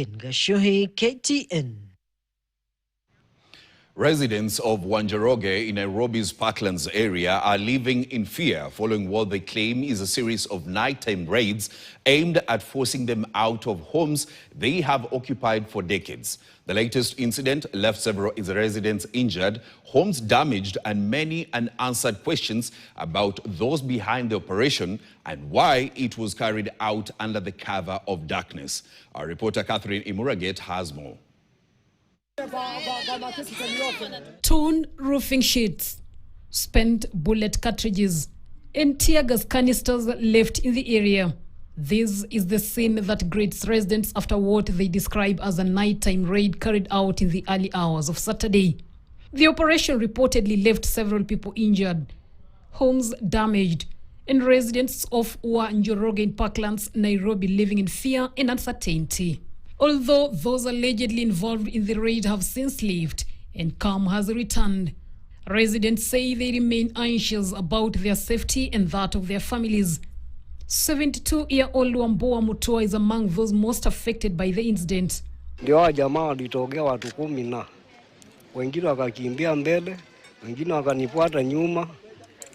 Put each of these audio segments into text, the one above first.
Gashohe, KTN. Residents of Wanjoroge in Nairobi's Parklands area are living in fear following what they claim is a series of nighttime raids aimed at forcing them out of homes they have occupied for decades. The latest incident left several residents injured, homes damaged, and many unanswered questions about those behind the operation and why it was carried out under the cover of darkness. Our reporter Catherine Imuraget has more. Torn roofing sheets, spent bullet cartridges, and tear gas canisters left in the area. This is the scene that greets residents after what they describe as a nighttime raid carried out in the early hours of Saturday. The operation reportedly left several people injured, homes damaged, and residents of Wanjoroge in Parklands, Nairobi living in fear and uncertainty. Although those allegedly involved in the raid have since left and calm has returned, residents say they remain anxious about their safety and that of their families. 72-year-old Wamboa Mutua is among those most affected by the incident. Ndio jamaa walitokea watu 10 na wengine wakakimbia mbele, wengine wakanifuata nyuma,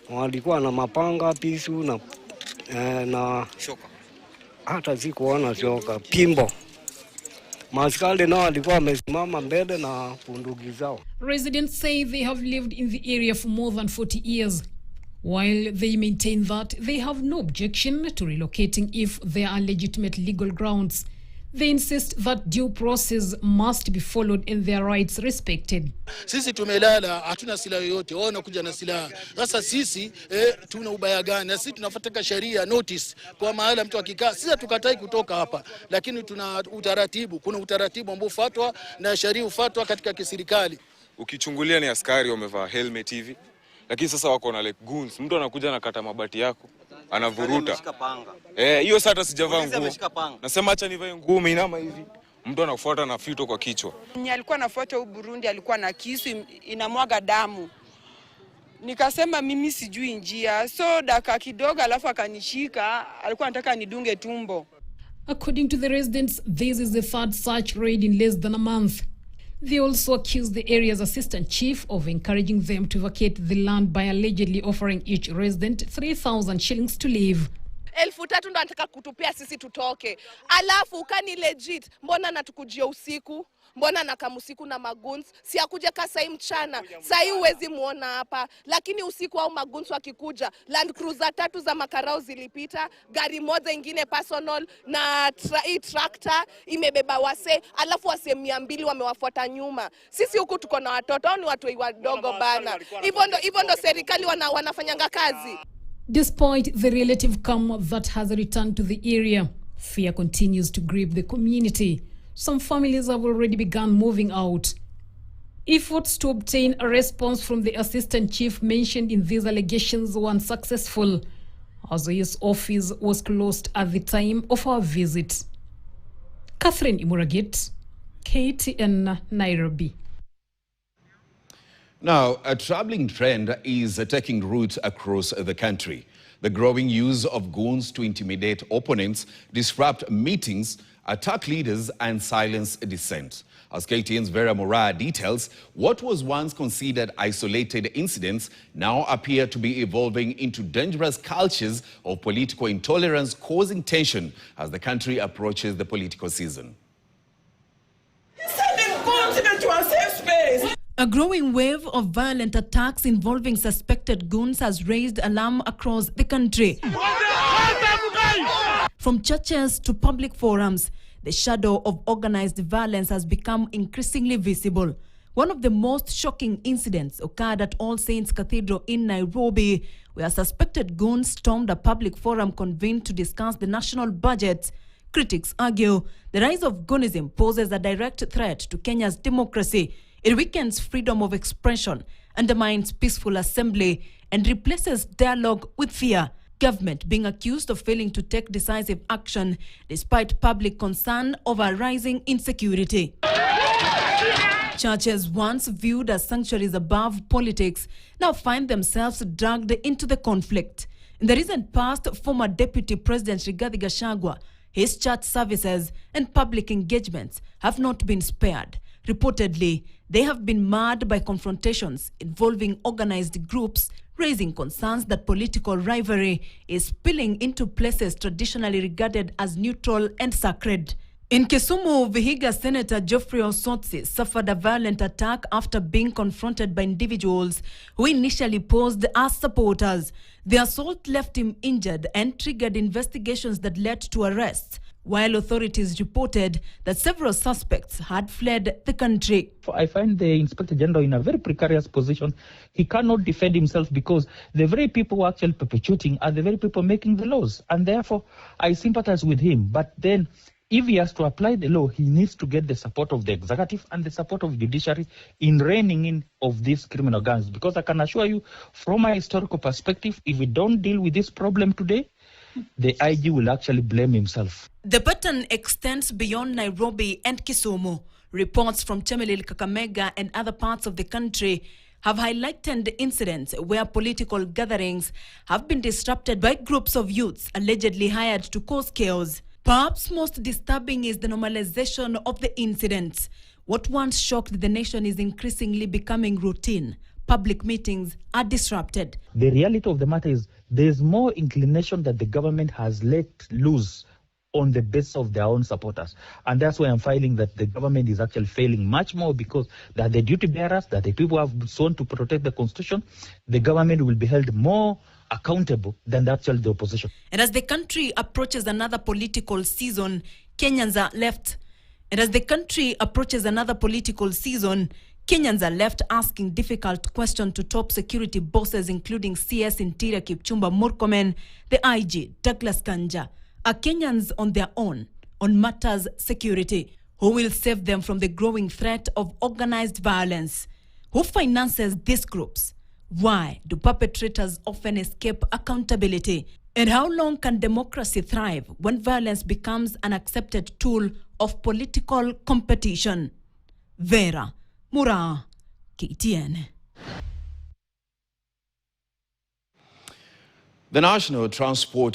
walikuwa na mapanga, pisu na shoka. Hata sikuona shoka, pimbo. Residents say they have lived in the area for more than 40 years, while they maintain that they have no objection to relocating if there are legitimate legal grounds. They insist that due process must be followed and their rights respected. Sisi tumelala, hatuna silaha yoyote, wao wanakuja na silaha. Sasa sisi tuna ubaya gani? Na sisi tunafuata sheria, notice kwa mahala mtu akikaa. Sisi tukatai kutoka hapa, lakini tuna utaratibu, kuna utaratibu ambao ufuatwa na sheria ufuatwa katika kiserikali. Ukichungulia ni askari wamevaa helmet hivi, lakini sasa wako na like goons. Mtu anakuja na kata mabati yako, anavuruta. Hiyo sasa hata sijavaa nguo. Nasema acha nivae nguo inama hivi. Mtu anakufuata na fito kwa kichwa. Alikuwa anafuata Burundi, alikuwa na kisu inamwaga damu. Nikasema mimi sijui njia. So dakika kidogo alafu akanishika, alikuwa anataka nidunge tumbo. According to the residents, this is the third such raid in less than a month. They also accused the area's assistant chief of encouraging them to vacate the land by allegedly offering each resident 3,000 shillings to leave. 3,000 ndo anataka kutupia sisi tutoke. Alafu kani legit, mbona natukujia usiku? Mbona nakamusiku na maguns? Si akuja kasai mchana. Sai uwezi muona hapa. Lakini usiku au maguns wakikuja, Land Cruiser 3 za makarao zilipita, gari moja ingine personal na tractor imebeba wase, alafu wase 200 wamewafuata nyuma. Sisi huku tuko na watoto, au ni watu wadogo bana. Hivyo ndo serikali wanafanyanga kazi. Despite the relative calm that has returned to the area, fear continues to grip the community. Some families have already begun moving out. Efforts to obtain a response from the assistant chief mentioned in these allegations were unsuccessful, as his office was closed at the time of our visit. Catherine Imuraget, KTN, Nairobi. Now, a troubling trend is taking root across the country. The growing use of goons to intimidate opponents, disrupt meetings, attack leaders, and silence dissent. As KTN's Vera Mora details, what was once considered isolated incidents now appear to be evolving into dangerous cultures of political intolerance, causing tension as the country approaches the political season. A growing wave of violent attacks involving suspected goons has raised alarm across the country. From churches to public forums, the shadow of organized violence has become increasingly visible. One of the most shocking incidents occurred at All Saints Cathedral in Nairobi, where suspected goons stormed a public forum convened to discuss the national budget. Critics argue the rise of goonism poses a direct threat to Kenya's democracy. It weakens freedom of expression, undermines peaceful assembly, and replaces dialogue with fear. Government being accused of failing to take decisive action despite public concern over rising insecurity. Churches once viewed as sanctuaries above politics now find themselves dragged into the conflict. In the recent past, former Deputy President Rigathi Gachagua His church services and public engagements have not been spared. Reportedly, they have been marred by confrontations involving organized groups, raising concerns that political rivalry is spilling into places traditionally regarded as neutral and sacred. In Kisumu, Vihiga Senator Geoffrey Osotsi suffered a violent attack after being confronted by individuals who initially posed as supporters. The assault left him injured and triggered investigations that led to arrests, while authorities reported that several suspects had fled the country. I find the Inspector General in a very precarious position. He cannot defend himself because the very people who are actually perpetuating are the very people making the laws. And therefore, I sympathize with him. But then, if he has to apply the law, he needs to get the support of the executive and the support of the judiciary in reining in of these criminal gangs. Because I can assure you, from a historical perspective, if we don't deal with this problem today, the IG will actually blame himself. The pattern extends beyond Nairobi and Kisumu. Reports from Chemelil, Kakamega and other parts of the country have highlighted incidents where political gatherings have been disrupted by groups of youths allegedly hired to cause chaos. Perhaps most disturbing is the normalization of the incidents. What once shocked the nation is increasingly becoming routine. Public meetings are disrupted. The reality of the matter is there's more inclination that the government has let loose on the basis of their own supporters. And that's why I'm finding that the government is actually failing much more, because they are the duty bearers, that the people who have sworn to protect the constitution. The government will be held more accountable than actually the opposition. And as the country approaches another political season, Kenyans are left asking difficult questions to top security bosses, including CS Interior Kipchumba Murkomen, the IG Douglas Kanja. Are Kenyans on their own on matters security? Who will save them from the growing threat of organized violence? Who finances these groups? Why do perpetrators often escape accountability? And how long can democracy thrive when violence becomes an accepted tool of political competition? Vera Mura, KTN. The National Transport